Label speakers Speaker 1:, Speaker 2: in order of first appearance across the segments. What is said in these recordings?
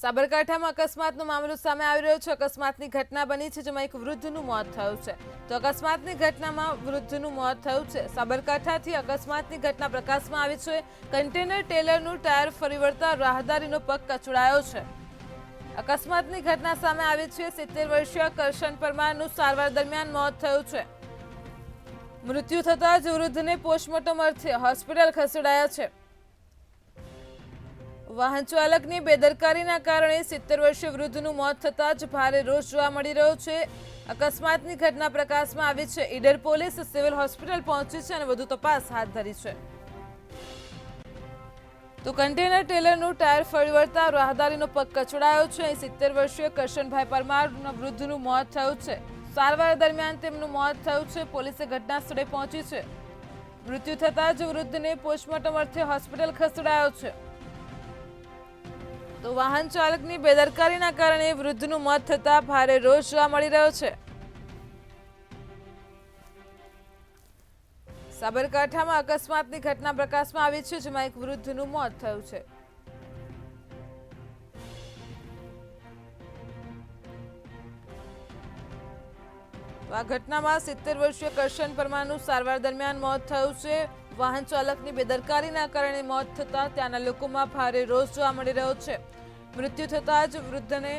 Speaker 1: સાબરકાંઠામાં અકસ્માતનો મામલો સામે આવી રહ્યો છે। અકસ્માતની ઘટના બની છે જેમાં એક વૃદ્ધનું મોત થયું છે। તો અકસ્માતની ઘટનામાં વૃદ્ધનું મોત થયું છે। સાબરકાંઠાથી અકસ્માતની ઘટના પ્રકાશમાં આવી છે। કન્ટેનર ટેલરનું ટાયર ફરી વળતા રાહદારીનો પગ કચડાયો છે। અકસ્માતની ઘટના સામે આવી છે। 70 વર્ષીય કરશન પરમારનું સારવાર દરમિયાન મોત થયું છે। મૃત્યુ થતાં જ વૃદ્ધને પોસ્ટમોર્ટમ અર્થે હોસ્પિટલ ખસેડાયા છે। વાહન ચાલકની બેદરકારીના કારણે 70 વર્ષીય વૃદ્ધનું મોત થતાં જ ભારે રોષ જોવા મળી રહ્યો છે। અકસ્માતની ઘટના પ્રકાશમાં આવી છે। ઈડર પોલીસ સિવિલ હોસ્પિટલ પહોંચી છે અને વધુ તપાસ હાથ ધરી છે। તો કન્ટેનર ટેલરનું ટાયર ફરી વળતા રાહદારીનો પગ કચડાયો છે। 70 વર્ષીય કરશનભાઈ પરમારના વૃદ્ધનું મોત થયું છે। સારવાર દરમિયાન તેમનું મોત થયું છે। પોલીસે ઘટના સ્થળે પહોંચી છે। મૃત્યુ થતાં જ વૃદ્ધને પોસ્ટમોર્ટમ અર્થે હોસ્પિટલ ખસેડાયો છે। તો વાહન ચાલકની બેદરકારીના કારણે વૃદ્ધનું મોત થતાં ભારે રોષ જોવા મળી રહ્યો છે। સાબરકાંઠામાં અકસ્માતની ઘટના પ્રકાશમાં આવી છે જેમાં એક વૃદ્ધનું મોત થયું છે। આ ઘટનામાં 70 વર્ષીય કરશન પરમારનું સારવાર દરમિયાન મોત થયું છે। વાહન ચાલકની બેદરકારીના કારણે મોત થતાં ત્યાંના લોકોમાં ભારે રોષ જોવા મળી રહ્યો છે। મૃત્યુ થતાં જ વૃદ્ધને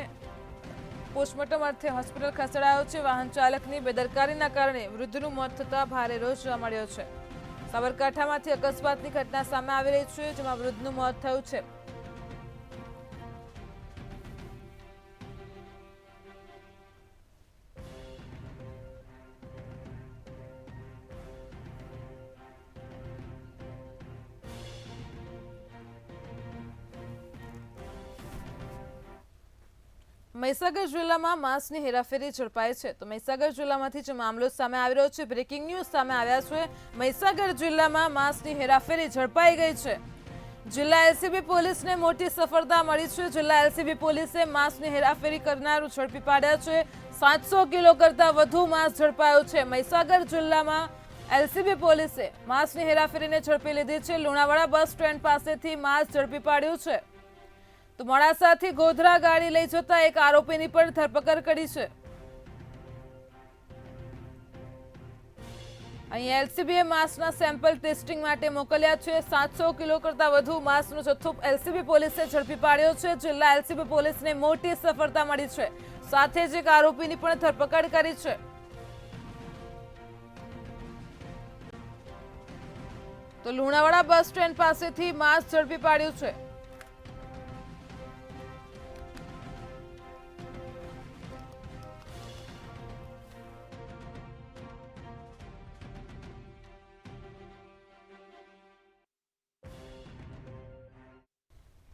Speaker 1: પોસ્ટમોર્ટમ અર્થે હોસ્પિટલ ખસેડાયો છે। વાહન ચાલકની બેદરકારીના કારણે વૃદ્ધનું મોત થતાં ભારે રોષ જોવા મળ્યો છે। સાબરકાંઠામાંથી અકસ્માતની ઘટના સામે આવી રહી છે જેમાં વૃદ્ધનું મોત થયું છે। મહીસાગર જિલ્લામાં માંસની હેરાફેરી ઝડપાઈ છે। તો મહીસાગર જિલ્લામાંથી જે મામલો સામે આવી રહ્યો છે, બ્રેકિંગ ન્યૂઝ સામે આવ્યા છે। મહીસાગર જિલ્લામાં માંસની હેરાફેરી ઝડપાઈ ગઈ છે। જિલ્લા એલસીબી પોલીસને મોટી સફળતા મળી છે। જિલ્લા એલસીબી પોલીસે માંસની હેરાફેરી કરનારું ઝડપી પાડ્યા છે। 700 કિલો કરતાં વધુ માંસ ઝડપાયું છે। મહીસાગર જિલ્લામાં એલસીબી પોલીસે માંસની હેરાફેરીને ઝડપી લીધી છે। લુણાવાડા બસ સ્ટેન્ડ પાસેથી માંસ ઝડપી પાડ્યું છે। તો મોડાસાથી ગોધરા ગાડી લઈ જતા એક આરોપીની પણ ધરપકડ કરી છે। અહીં એલસીબીએ માંસના સેમ્પલ ટેસ્ટિંગ માટે મોકલ્યા છે। 700 કિલો કરતાં વધુ માંસનો જથ્થો એલસીબી પોલીસે ઝડપી પાડ્યો છે। જિલ્લા એલસીબી પોલીસને મોટી સફળતા મળી છે। સાથે જ એક આરોપીની પણ ધરપકડ કરી છે। તો લુણાવાડા બસ સ્ટેન્ડ પાસેથી માંસ ઝડપી પાડ્યું છે।